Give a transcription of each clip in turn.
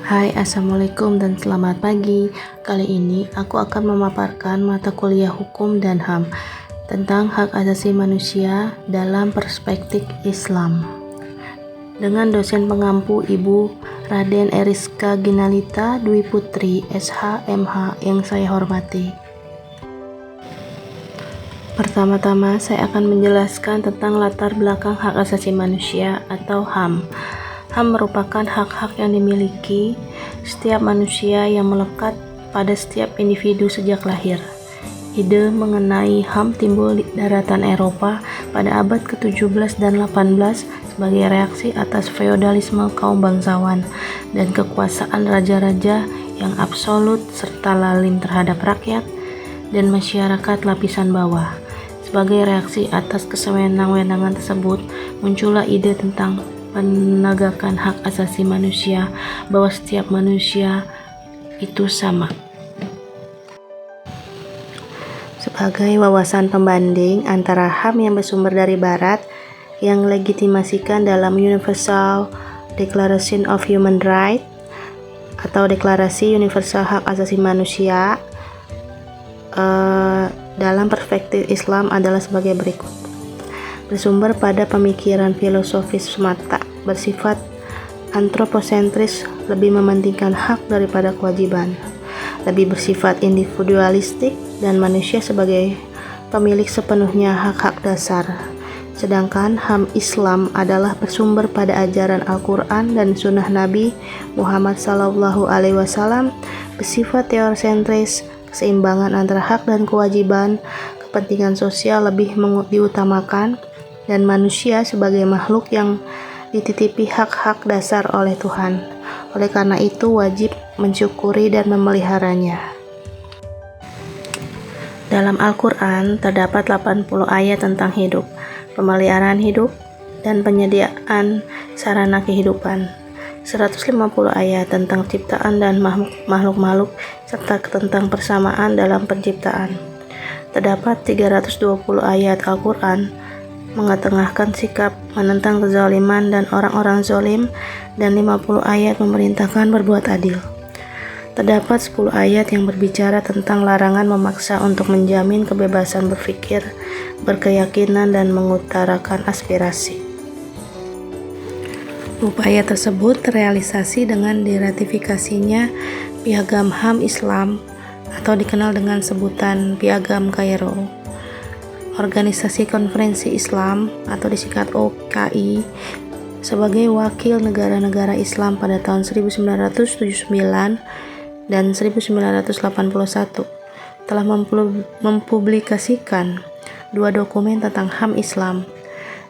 Hai, assalamualaikum dan selamat pagi. Kali ini aku akan memaparkan mata kuliah hukum dan HAM tentang hak asasi manusia dalam perspektif Islam dengan dosen pengampu Ibu Raden Eriska Ginalita Dwi Putri SH MH yang saya hormati. Pertama-tama saya akan menjelaskan tentang latar belakang hak asasi manusia atau HAM. HAM merupakan hak-hak yang dimiliki setiap manusia yang melekat pada setiap individu sejak lahir. Ide mengenai HAM timbul di daratan Eropa pada abad ke-17 dan 18 sebagai reaksi atas feodalisme kaum bangsawan dan kekuasaan raja-raja yang absolut serta lalim terhadap rakyat dan masyarakat lapisan bawah. Sebagai reaksi atas kesewenang-wenangan tersebut, muncullah ide tentang penegakan hak asasi manusia, bahwa setiap manusia itu sama. Sebagai wawasan pembanding antara HAM yang bersumber dari Barat, yang legitimasikan dalam Universal Declaration of Human Rights atau Deklarasi Universal Hak Asasi Manusia, dalam perspektif Islam adalah sebagai berikut. Bersumber pada pemikiran filosofis semata, bersifat antroposentris, lebih mementingkan hak daripada kewajiban, lebih bersifat individualistik, dan manusia sebagai pemilik sepenuhnya hak-hak dasar. Sedangkan HAM Islam adalah bersumber pada ajaran Al-Quran dan Sunnah Nabi Muhammad SAW, bersifat teosentris, keseimbangan antara hak dan kewajiban, kepentingan sosial lebih diutamakan, dan manusia sebagai makhluk yang dititipi hak-hak dasar oleh Tuhan. Oleh karena itu wajib mensyukuri dan memeliharanya. Dalam Al-Quran terdapat 80 ayat tentang hidup, pemeliharaan hidup, dan penyediaan sarana kehidupan. 150 ayat tentang ciptaan dan makhluk-makhluk serta tentang persamaan dalam penciptaan. Terdapat 320 ayat Al-Quran mengetengahkan sikap menentang kezaliman dan orang-orang zalim, dan 50 ayat memerintahkan berbuat adil. Terdapat 10 ayat yang berbicara tentang larangan memaksa untuk menjamin kebebasan berpikir, berkeyakinan, dan mengutarakan aspirasi. Upaya tersebut terrealisasi dengan diratifikasinya Piagam HAM Islam atau dikenal dengan sebutan Piagam Kairo. Organisasi Konferensi Islam atau disingkat OKI sebagai wakil negara-negara Islam pada tahun 1979 dan 1981 telah mempublikasikan 2 dokumen tentang HAM Islam.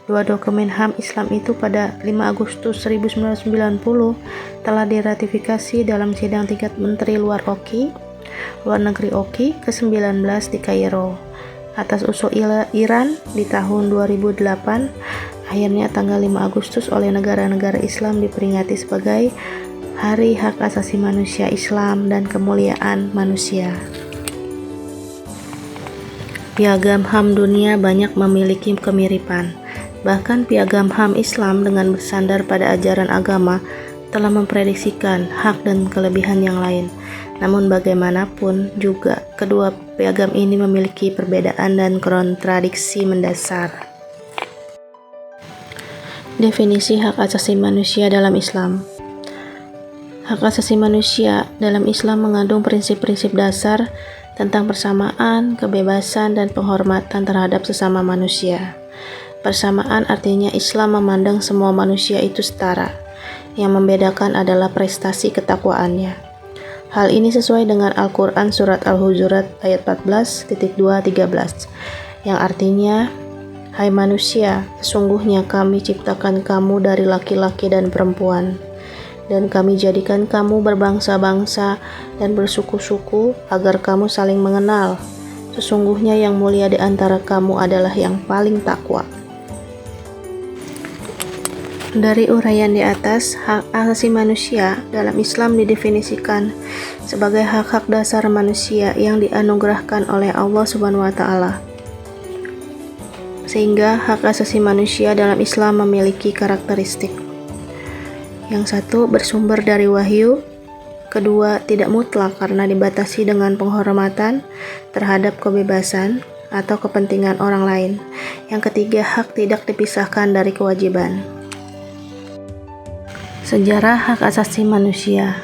2 dokumen HAM Islam itu pada 5 Agustus 1990 telah diratifikasi dalam sidang tingkat Menteri Luar Negeri OKI ke-19 di Kairo. Atas usul Iran di tahun 2008, akhirnya tanggal 5 Agustus oleh negara-negara Islam diperingati sebagai Hari Hak Asasi Manusia Islam dan Kemuliaan Manusia. Piagam HAM dunia banyak memiliki kemiripan. Bahkan Piagam HAM Islam dengan bersandar pada ajaran agama telah memprediksikan hak dan kelebihan yang lain. Namun bagaimanapun juga kedua piagam ini memiliki perbedaan dan kontradiksi mendasar. Definisi hak asasi manusia dalam Islam. Hak asasi manusia dalam Islam mengandung prinsip-prinsip dasar tentang persamaan, kebebasan, dan penghormatan terhadap sesama manusia. Persamaan artinya Islam memandang semua manusia itu setara. Yang membedakan adalah prestasi ketakwaannya. Hal ini sesuai dengan Al-Quran Surat Al-Hujurat ayat 14.2-13 yang artinya, "Hai manusia, sesungguhnya kami ciptakan kamu dari laki-laki dan perempuan, dan kami jadikan kamu berbangsa-bangsa dan bersuku-suku agar kamu saling mengenal. Sesungguhnya yang mulia di antara kamu adalah yang paling takwa." Dari uraian di atas, hak asasi manusia dalam Islam didefinisikan sebagai hak-hak dasar manusia yang dianugerahkan oleh Allah Subhanahu wa Ta'ala. Sehingga hak asasi manusia dalam Islam memiliki karakteristik. Yang satu, bersumber dari wahyu, Kedua, tidak mutlak karena dibatasi dengan penghormatan terhadap kebebasan atau kepentingan orang lain. Yang ketiga, hak tidak dipisahkan dari kewajiban. Sejarah hak asasi manusia.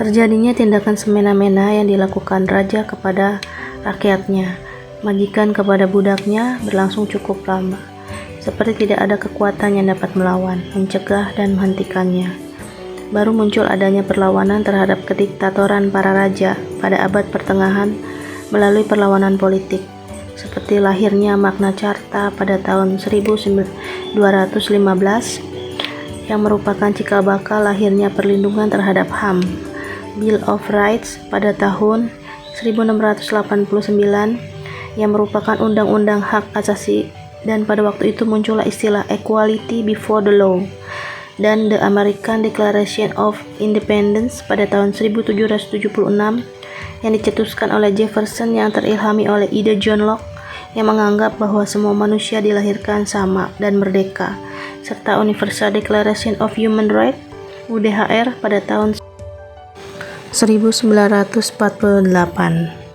Terjadinya tindakan semena-mena yang dilakukan raja kepada rakyatnya, majikan kepada budaknya berlangsung cukup lama. Seperti tidak ada kekuatan yang dapat melawan, mencegah, dan menghentikannya. Baru muncul adanya perlawanan terhadap kediktatoran para raja pada abad pertengahan melalui perlawanan politik, seperti lahirnya Magna Carta pada tahun 1215 yang merupakan cikal bakal lahirnya perlindungan terhadap HAM, Bill of Rights pada tahun 1689 yang merupakan undang-undang hak asasi, dan pada waktu itu muncullah istilah equality before the law, dan the American Declaration of Independence pada tahun 1776 yang dicetuskan oleh Jefferson yang terilhami oleh ide John Locke yang menganggap bahwa semua manusia dilahirkan sama dan merdeka, serta Universal Declaration of Human Rights UDHR pada tahun 1948.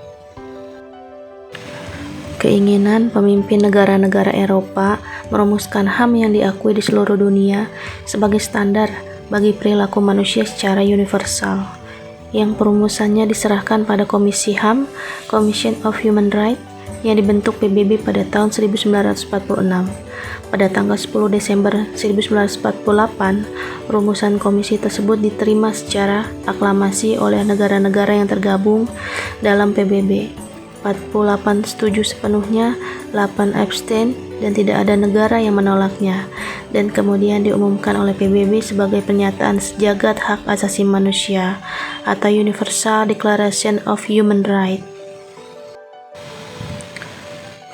Keinginan pemimpin negara-negara Eropa merumuskan HAM yang diakui di seluruh dunia sebagai standar bagi perilaku manusia secara universal, yang perumusannya diserahkan pada Komisi HAM, Commission of Human Rights, yang dibentuk PBB pada tahun 1946. Pada tanggal 10 Desember 1948, rumusan komisi tersebut diterima secara aklamasi oleh negara-negara yang tergabung dalam PBB. 48 setuju sepenuhnya, 8 abstain, dan tidak ada negara yang menolaknya, dan kemudian diumumkan oleh PBB sebagai pernyataan sejagat hak asasi manusia atau Universal Declaration of Human Rights.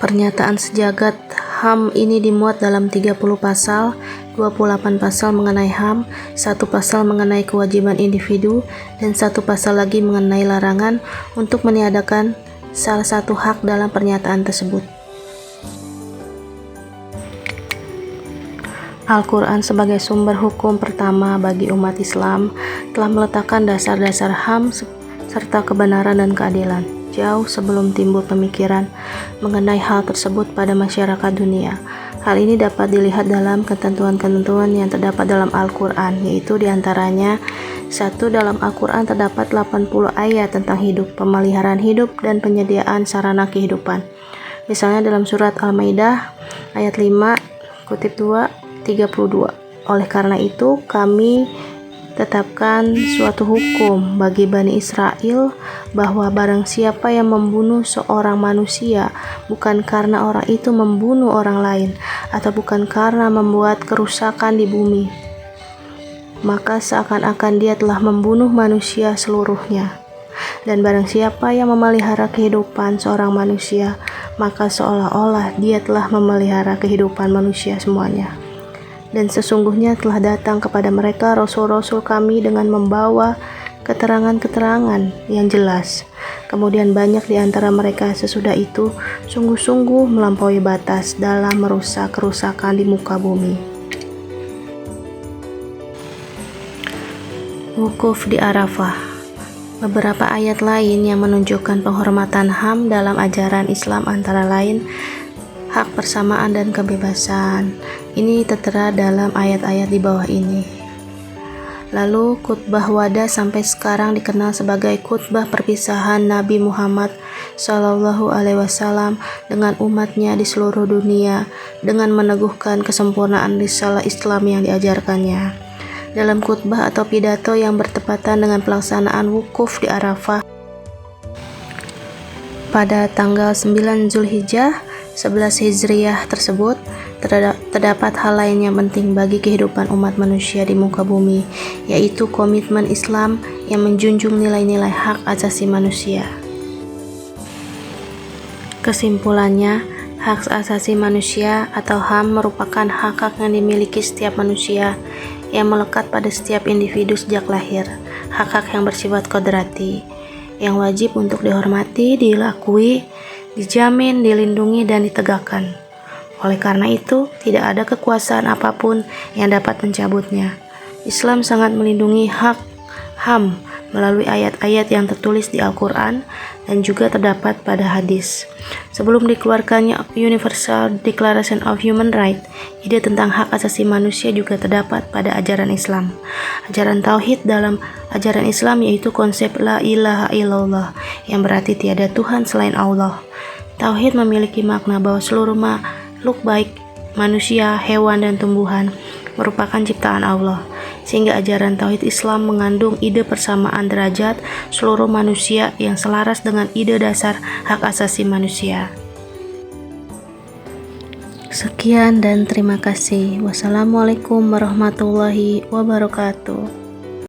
Pernyataan sejagat HAM ini dimuat dalam 30 pasal, 28 pasal mengenai HAM, 1 pasal mengenai kewajiban individu, dan 1 pasal lagi mengenai larangan untuk meniadakan salah satu hak dalam pernyataan tersebut. Al-Quran sebagai sumber hukum pertama bagi umat Islam telah meletakkan dasar-dasar HAM serta kebenaran dan keadilan jauh sebelum timbul pemikiran mengenai hal tersebut pada masyarakat dunia. Hal ini dapat dilihat dalam ketentuan-ketentuan yang terdapat dalam Al-Quran, yaitu diantaranya: 1. Dalam Al-Quran terdapat 80 ayat tentang hidup, pemeliharaan hidup, dan penyediaan sarana kehidupan. Misalnya dalam surat Al-Maidah ayat 5, kutip 2, 32. Oleh karena itu, kami tetapkan suatu hukum bagi Bani Israel bahwa barang siapa yang membunuh seorang manusia bukan karena orang itu membunuh orang lain atau bukan karena membuat kerusakan di bumi, maka seakan-akan dia telah membunuh manusia seluruhnya. Dan barang siapa yang memelihara kehidupan seorang manusia, maka seolah-olah dia telah memelihara kehidupan manusia semuanya. Dan sesungguhnya telah datang kepada mereka rasul-rasul kami dengan membawa keterangan-keterangan yang jelas. Kemudian banyak di antara mereka sesudah itu sungguh-sungguh melampaui batas dalam merusak kerusakan di muka bumi. Wukuf di Arafah. Beberapa ayat lain yang menunjukkan penghormatan HAM dalam ajaran Islam antara lain hak persamaan dan kebebasan. Ini tertera dalam ayat-ayat di bawah ini. Lalu khutbah wada sampai sekarang dikenal sebagai khutbah perpisahan Nabi Muhammad SAW dengan umatnya di seluruh dunia dengan meneguhkan kesempurnaan risalah Islam yang diajarkannya. Dalam khutbah atau pidato yang bertepatan dengan pelaksanaan wukuf di Arafah pada tanggal 9 Zulhijjah 11 Hijriyah tersebut, terdapat hal lain yang penting bagi kehidupan umat manusia di muka bumi, yaitu komitmen Islam yang menjunjung nilai-nilai hak asasi manusia. Kesimpulannya, hak asasi manusia atau HAM merupakan hak-hak yang dimiliki setiap manusia yang melekat pada setiap individu sejak lahir, hak-hak yang bersifat kodrati, yang wajib untuk dihormati, dilakui, dijamin, dilindungi, dan ditegakkan. Oleh karena itu, tidak ada kekuasaan apapun yang dapat mencabutnya. Islam sangat melindungi hak HAM, melalui ayat-ayat yang tertulis di Al-Quran dan juga terdapat pada hadis. Sebelum dikeluarkannya Universal Declaration of Human Rights, ide tentang hak asasi manusia juga terdapat pada ajaran Islam. Ajaran Tauhid dalam ajaran Islam yaitu konsep La ilaha illallah, yang berarti tiada Tuhan selain Allah. Tauhid memiliki makna bahwa seluruh makhluk baik manusia, hewan, dan tumbuhan merupakan ciptaan Allah, sehingga ajaran Tauhid Islam mengandung ide persamaan derajat seluruh manusia yang selaras dengan ide dasar hak asasi manusia. Sekian dan terima kasih. Wassalamualaikum warahmatullahi wabarakatuh.